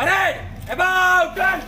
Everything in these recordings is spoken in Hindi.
Parade! About turn!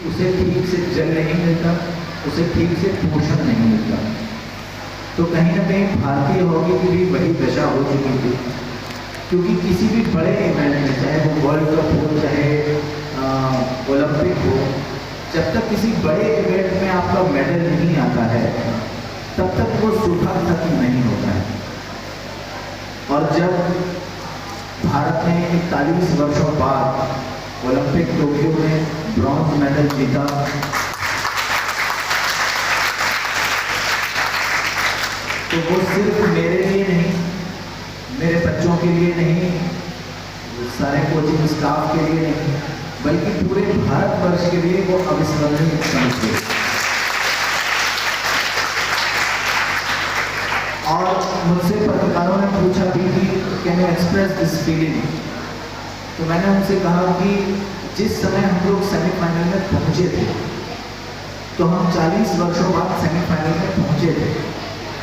उसे ठीक से जल नहीं मिलता, उसे ठीक से पोषण नहीं मिलता। तो कहीं ना कहीं भारतीय हॉकी की भी वही दशा हो चुकी थी, क्योंकि किसी भी बड़े इवेंट में, चाहे वो वर्ल्ड कप हो, चाहे ओलंपिक हो, जब तक किसी बड़े इवेंट में आपका मेडल नहीं आता है तब तक वो सूखा खत्म नहीं होता है। और जब भारत ने 41 वर्षों बाद ओलंपिक टोक्यो में ब्रॉन्ज मेडल जीता, तो वो सिर्फ मेरे लिए नहीं, मेरे बच्चों के लिए नहीं, सारे कोचिंग स्टाफ के लिए नहीं, बल्कि पूरे भारतवर्ष के लिए वो अविस्मरणीय क्षण थे। और मुझसे पत्रकारों ने पूछा भी कि can you express this feeling, तो मैंने उनसे कहा कि जिस समय हम लोग सेमीफाइनल में पहुंचे थे, तो हम 40 वर्षों बाद सेमीफाइनल में पहुंचे थे,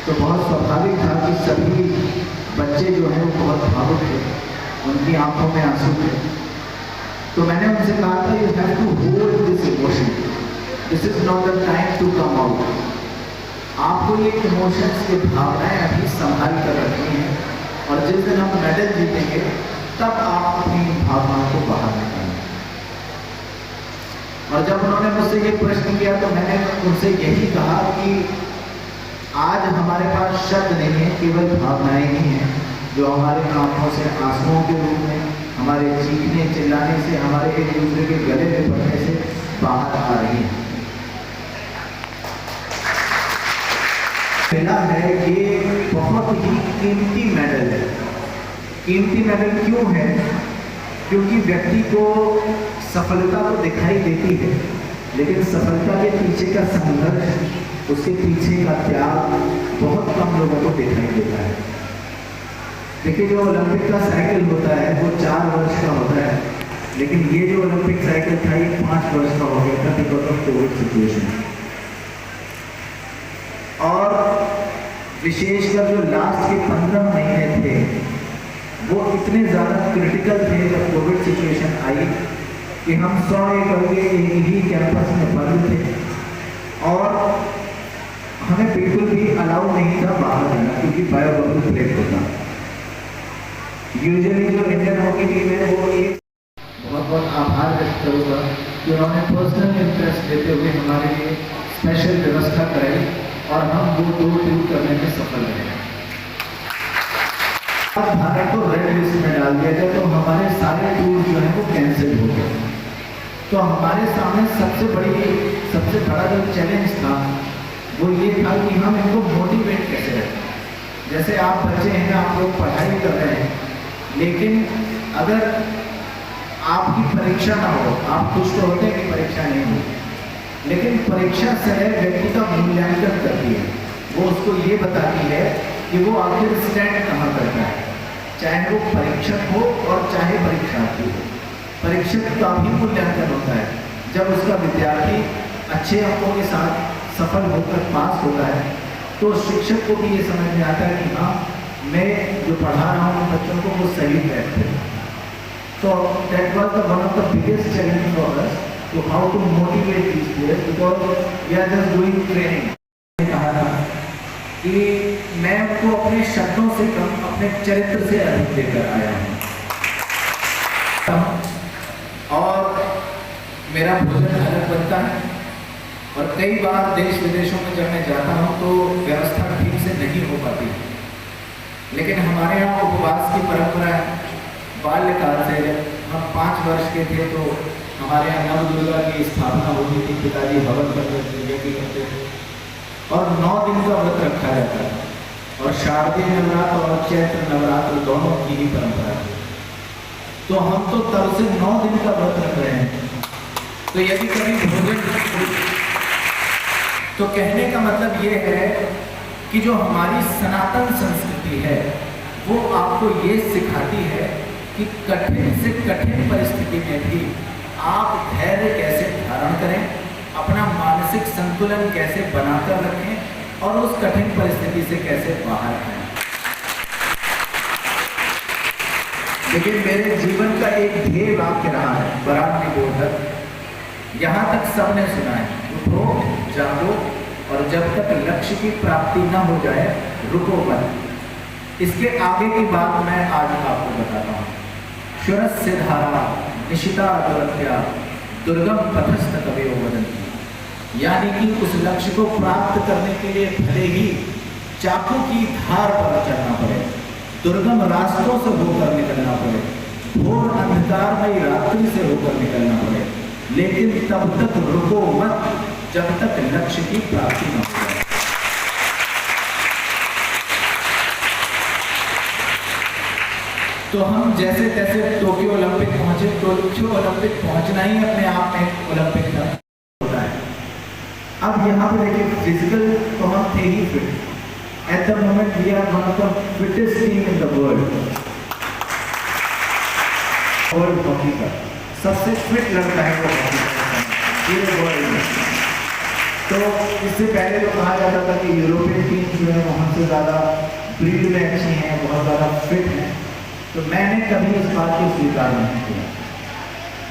तो बहुत स्वाभाविक था कि सभी बच्चे जो हैं वो बहुत भावुक थे, उनकी आंखों में आंसू थे। तो मैंने उनसे कहा था you have to hold this emotion, this is not the time to come out. आपको ये इमोशंस की भावनाएं अभी संभाल कर रखनी है, और जिस दिन हम मेडल जीतेंगे तब आप अपनी भावनाओं को बाहर निकालें। और जब उन्होंने मुझसे ये प्रश्न किया तो मैंने उनसे यही कहा कि आज हमारे पास शब्द नहीं है, केवल भावनाएं ही हैं जो हमारे आंखों से आंसुओं के रूप में, हमारे चीखने चिल्लाने से, हमारे एक दूसरे के गले में पड़ने से बाहर आ रही हैं। मिला है ये बहुत ही कीमती मेडल है। कीमती मेडल क्यों है? क्योंकि व्यक्ति को सफलता तो दिखाई देती है, लेकिन सफलता के पीछे का संघर्ष, उसके पीछे का त्याग बहुत कम लोगों को दिखाई देता है। देखिए, जो ओलंपिक का साइकिल होता है वो 4 वर्ष का होता है, लेकिन ये जो ओलंपिक साइकिल था ये 5 वर्ष का हो गया था बिकॉज ऑफ कोविड सिचुएशन। और विशेषकर जो लास्ट के 15 महीने थे वो इतने ज़्यादा क्रिटिकल थे जब कोविड सिचुएशन आई कि हम 100 एकड़ के एक ही कैंपस में बंद थे और हमें बिल्कुल भी अलाउ नहीं था बाहर जाना, क्योंकि बायोबबल प्लेट होता। यूजुअली जो इंडियन हॉकी टीम है वो एक बहुत बहुत आभार व्यक्त करूँगा कि उन्होंने पर्सनल इंटरेस्ट लेते हुए हमारे लिए स्पेशल व्यवस्था कराई और हम वो टूर करने में सफल रहे। अब भारत को रेड लिस्ट में डाल दिया गया तो हमारे सारे टूर जो है वो कैंसिल हो गए। तो हमारे सामने सबसे बड़ा जो चैलेंज था वो ये था कि हम इनको मोटिवेट कैसे रखें। जैसे आप बच्चे हैं, आप लोग पढ़ाई कर रहे हैं, लेकिन अगर आपकी परीक्षा ना हो, आप खुश तो होते हैं कि परीक्षा नहीं हो, लेकिन परीक्षा सदैव व्यक्ति का मूल्यांकन करती है। वो उसको ये बताती है कि वो आखिर स्टैंड कहाँ करता है, चाहे वो परीक्षक हो और चाहे परीक्षार्थी हो। परीक्षक का भी मूल्यांकन होता है जब उसका विद्यार्थी अच्छे अंकों के साथ सफल होकर पास होता है, तो शिक्षक को भी ये समझ में आता है कि हाँ, मैं जो पढ़ा रहा हूँ बच्चों को वो सही बैठते हैं। तो that was the one of the biggest challenge for us to how to motivate these players because we are just doing training. कहा था कि मैं उनको अपने शब्दों से कम अपने चरित्र से अधिक देकर आया हूँ, और मेरा भोजन अलग बनता है। और कई बार देश विदेशों में जब मैं जाता हूँ तो व्यवस्था ठीक से नहीं हो पाती, लेकिन हमारे यहाँ उपवास की परंपरा है। बाल्यकाल से जब हम 5 वर्ष के थे तो हमारे यहाँ नव दुर्गा की स्थापना होती थी, पिताजी हवन करते थे, यज्ञ करते थे और 9 दिन का व्रत रखा जाता है। और शारदीय नवरात्र और चैत्र नवरात्र दोनों की ही परंपरा है। तो हम तो तब से 9 दिन का व्रत रख रहे हैं। तो यदि कभी भोजन, तो कहने का मतलब ये है कि जो हमारी सनातन संस्कृति है वो आपको ये सिखाती है कि कठिन से कठिन परिस्थिति में भी आप धैर्य कैसे धारण करें, अपना मानसिक संतुलन कैसे बनाकर रखें और उस कठिन परिस्थिति से कैसे बाहर आएं। लेकिन मेरे जीवन का एक ध्येय वाक्य रहा है, बराबरी बोधक, यहाँ तक सबने सुना है, उठो जागो और जब तक लक्ष्य की प्राप्ति न हो जाए रुको मत। इसके आगे की बात मैं आज आपको बताता हूँ। शुरस्य धारा निशिता दुरत्या दुर्गम पथस्थ कवयो वदन्ति, यानी कि उस लक्ष्य को प्राप्त करने के लिए भले ही चाकू की धार पर चलना पड़े, दुर्गम रास्तों से होकर निकलना पड़े, घोर अंधकारमयी रात्रि से होकर निकलना पड़े, लेकिन तब तक रुको मत जब तक लक्ष्य की प्राप्ति न हो जाए। तो हम जैसे तैसे टोक्यो ओलंपिक पहुंचे। टोक्यो ओलंपिक पहुंचना ही अपने आप में ओलंपिक था होता है। अब यहाँ पे देखिए, फिजिकल तो हम थे ही fit. At the moment we are one of the fittest team in the world hockey का सबसे फिट लड़का है वो पूरे वर्ल्ड में। तो इससे पहले तो कहा जाता था कि यूरोपियन टीम जो है वो हमसे ज़्यादा ब्रीड में अच्छी हैं, बहुत ज़्यादा फिट हैं। तो मैंने कभी इस बात को स्वीकार नहीं किया।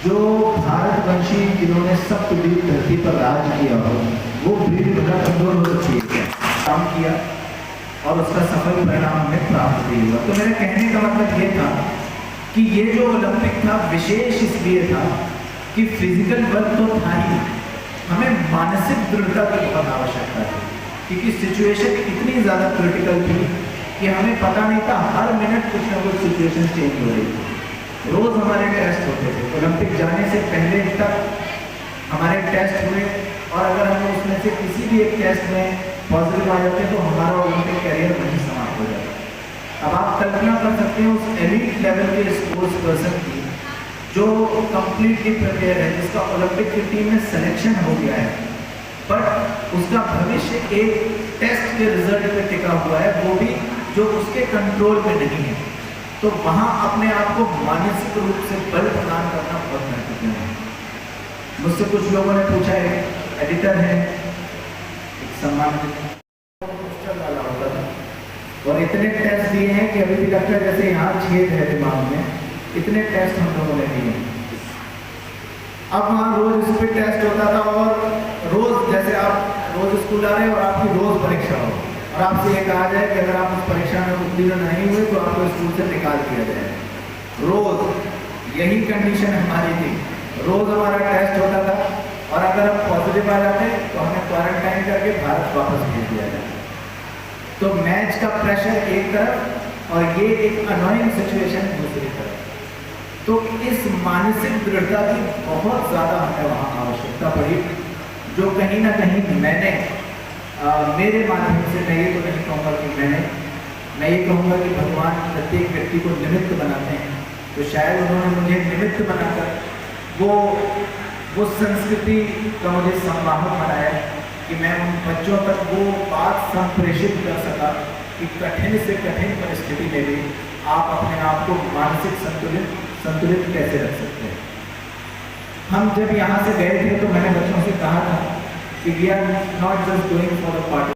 जो भारतवंशी जिन्होंने सप्तद्वीप धरती पर राज किया हो वो ब्रीड बड़ा कमजोर हो सकती है, काम किया और उसका सफल परिणाम हमें प्राप्त भी हुआ। तो मेरे कहने का मतलब ये था कि ये जो ओलंपिक था विशेष इसलिए था कि फिजिकल वर्क तो था ही, हमें मानसिक दृढ़ता की बहुत आवश्यकता थी, क्योंकि सिचुएशन इतनी ज़्यादा क्रिटिकल थी कि हमें पता नहीं था, हर मिनट कुछ ना कुछ सिचुएशन चेंज हो रही थी। रोज़ हमारे टेस्ट होते थे। ओलंपिक जाने से पहले तक हमारे टेस्ट हुए और अगर हम उसमें से किसी भी एक टेस्ट में पॉजिटिव आ जाते तो हमारा ओलंपिक कैरियर वहीं समाप्त हो जाता। अब आप कल्पना कर सकते हैं उस एलीट लेवल के स्पोर्ट्स पर्सन की जो कंप्लीटली प्रिपेयर है, जिसका ओलंपिक की टीम में सिलेक्शन हो गया है, बट उसका भविष्य एक टेस्ट के रिजल्ट पे टिका हुआ है, वो भी जो उसके कंट्रोल में नहीं है। तो वहाँ अपने आप को मानसिक रूप से बल प्रदान करना बहुत महत्वपूर्ण है। मुझसे कुछ लोगों ने पूछा, एक एडिटर है, एक सम्मानित पोस्टर वाला होता था और इतने टेस्ट दिए हैं कि अभी भी लगता है जैसे यहाँ छेद है दिमाग में, इतने टेस्ट हम लोगों ने दिए। अब वहाँ रोज इस पर टेस्ट होता था और रोज जैसे आप रोज स्कूल आ रहे हैं और आपकी रोज परीक्षा हो और आपसे ये कहा जाए कि अगर आप उस परीक्षा में उत्तीर्ण नहीं हुए तो आपको स्कूल से निकाल दिया जाए। रोज यही कंडीशन हमारी थी। रोज हमारा टेस्ट होता था और अगर हम पॉजिटिव आ जाते तो हमें क्वारंटाइन करके भारत वापस भेज दिया जाए। तो मैच का प्रेशर एक तरफ और ये एक अनोइंग सिचुएशन दूसरी तरफ। तो इस मानसिक दृढ़ता की बहुत ज़्यादा हमें वहाँ आवश्यकता पड़ी, जो कहीं ना कहीं मैंने मेरे माध्यम से, मैं ये तो नहीं कहूँगा कि मैं ये कहूँगा कि भगवान प्रत्येक व्यक्ति को निमित्त बनाते हैं, तो शायद उन्होंने मुझे निमित्त बनाकर वो संस्कृति का मुझे संवाहक बनाया कि मैं उन बच्चों तक वो बात संप्रेषित कर सका कि कठिन से कठिन परिस्थिति में भी आप अपने आप को मानसिक संतुलित कैसे रख सकते हैं। हम जब यहाँ से गए थे तो मैंने बच्चों से कहा था कि we are not just going for the party.